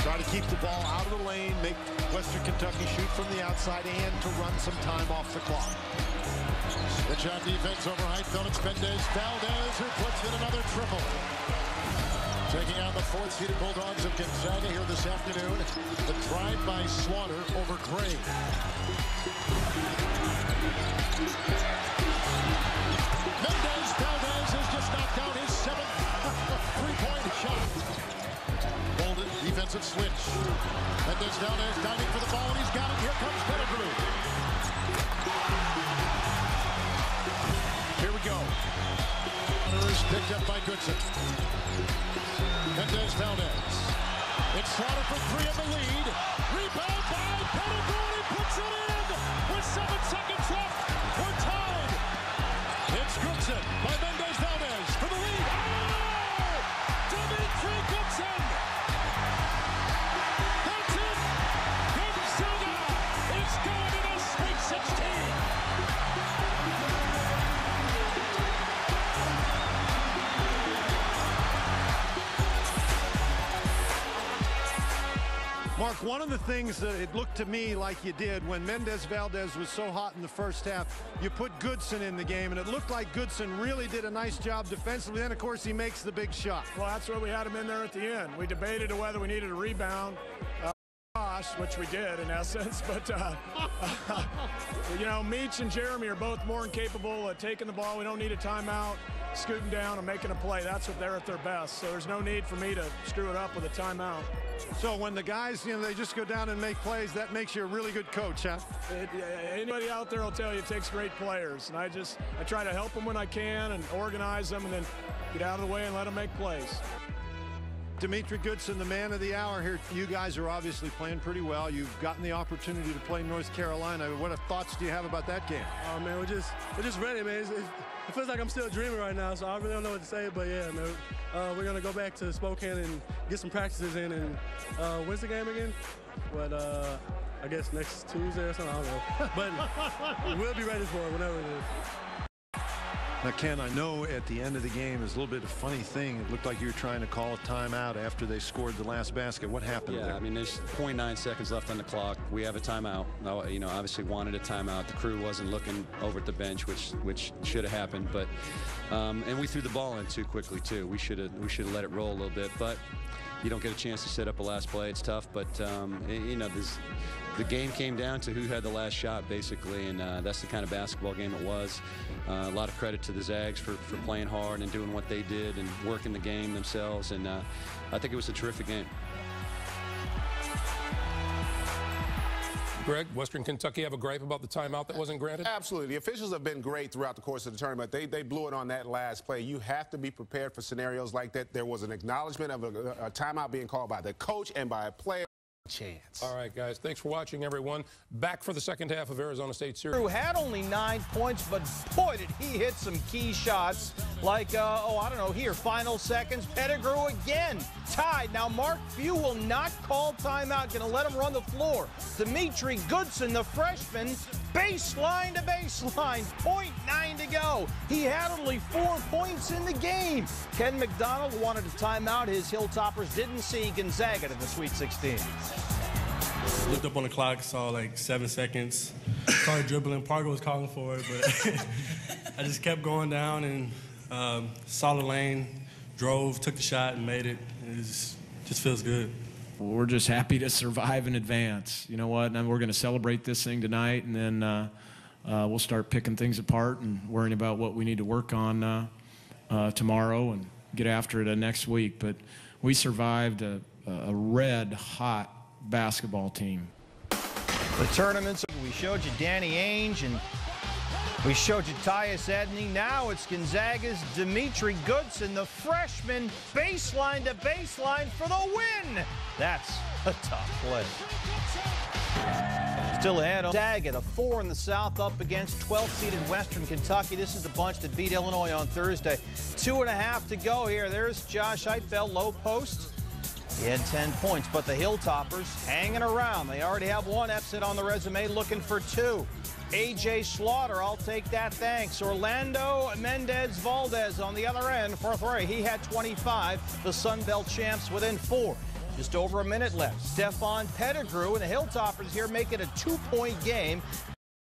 Try to keep the ball out of the lane, make Western Kentucky shoot from the outside, and to run some time off the clock. The shot defense over Heidfeld. It's Mendez-Valdez who puts in another triple. Taking out the fourth-seeded Bulldogs of Gonzaga here this afternoon. The drive by Slaughter over Gray. Mendez-Valdez has just knocked out his seventh three-point shot. Bolden, defensive switch. Mendez-Valdez diving for the ball, and he's got it. Here comes Pettigrew. Here we go. Picked up by Goodson. Mendez-Valdez. It's Slaughter for three in the lead. Rebound by Pettigrew. He puts it in with 7 seconds left. We're tied. It's Goodson by Mendez-Valdez for the lead. Oh! Demetri Goodson. That's it. Gonzaga is going to the Sweet 16. Mark, one of the things that it looked to me like you did when Mendez-Valdez was so hot in the first half, you put Goodson in the game, and it looked like Goodson really did a nice job defensively. Then, of course, he makes the big shot. Well, that's where we had him in there at the end. We debated whether we needed a rebound, which we did in essence, but you know, Meach and Jeremy are both more than capable of taking the ball. We don't need a timeout, scooting down and making a play. That's what they're at their best. So there's no need for me to screw it up with a timeout. So when the guys, you know, they just go down and make plays, that makes you a really good coach, huh? Anybody out there will tell you it takes great players, and I try to help them when I can and organize them, and then get out of the way and let them make plays. Demetri Goodson, the man of the hour here. You guys are obviously playing pretty well. You've gotten the opportunity to play North Carolina. What thoughts do you have about that game? Oh man, we're just ready, man. It feels like I'm still dreaming right now, so I really don't know what to say. But yeah, man, we're gonna go back to Spokane and get some practices in. And when's the game again? But I guess next Tuesday or something. I don't know. But we'll be ready for it whenever it is. Now, Ken, I know at the end of the game is a little bit of a funny thing. It looked like you were trying to call a timeout after they scored the last basket. What happened there? Yeah, I mean, there's 0.9 seconds left on the clock. We have a timeout. You know, obviously wanted a timeout. The crew wasn't looking over at the bench, which should have happened. But and we threw the ball in too quickly too. We should have let it roll a little bit. But you don't get a chance to set up a last play. It's tough. But you know, the game came down to who had the last shot, basically, and that's the kind of basketball game it was. A lot of credit to the Zags for playing hard and doing what they did and working the game themselves, and I think it was a terrific game. Greg, Western Kentucky have a gripe about the timeout that wasn't granted? Absolutely. The officials have been great throughout the course of the tournament. They blew it on that last play. You have to be prepared for scenarios like that. There was an acknowledgement of a timeout being called by the coach and by a player. Chance. All right, guys. Thanks for watching, everyone. Back for the second half of Arizona State series. Who had only 9 points, but boy, did he hit some key shots. Like, oh, I don't know, here, final seconds. Pettigrew again, tied. Now, Mark Few will not call timeout. Going to let him run the floor. Demetri Goodson, the freshman, baseline to baseline. 0.9 to go. He had only 4 points in the game. Ken McDonald wanted a timeout. His Hilltoppers didn't see Gonzaga to the Sweet 16. Looked up on the clock, saw like 7 seconds. Started dribbling. Parker was calling for it, but I just kept going down and saw the lane, drove, took the shot, and made it. It just feels good. Well, we're just happy to survive and advance. You know what? And we're going to celebrate this thing tonight, and then we'll start picking things apart and worrying about what we need to work on tomorrow and get after it next week. But we survived a red-hot basketball team. The tournaments, we showed you Danny Ainge and we showed you Tyus Edney. Now it's Gonzaga's Demetri Goodson, the freshman, baseline to baseline for the win. That's a tough play. Still ahead, Gonzaga, the 4 in the South, up against 12th-seeded Western Kentucky. This is the bunch that beat Illinois on Thursday. 2.5 to go here. There's Josh Heidfeld, low post. He had 10 points, but the Hilltoppers hanging around. They already have 1 upset on the resume, looking for 2. A.J. Slaughter, I'll take that, thanks. Orlando Mendez-Valdez on the other end, 4th ray. He had 25. The Sun Belt champs within 4. Just over a minute left. Stephon Pettigrew and the Hilltoppers here make it a 2-point game.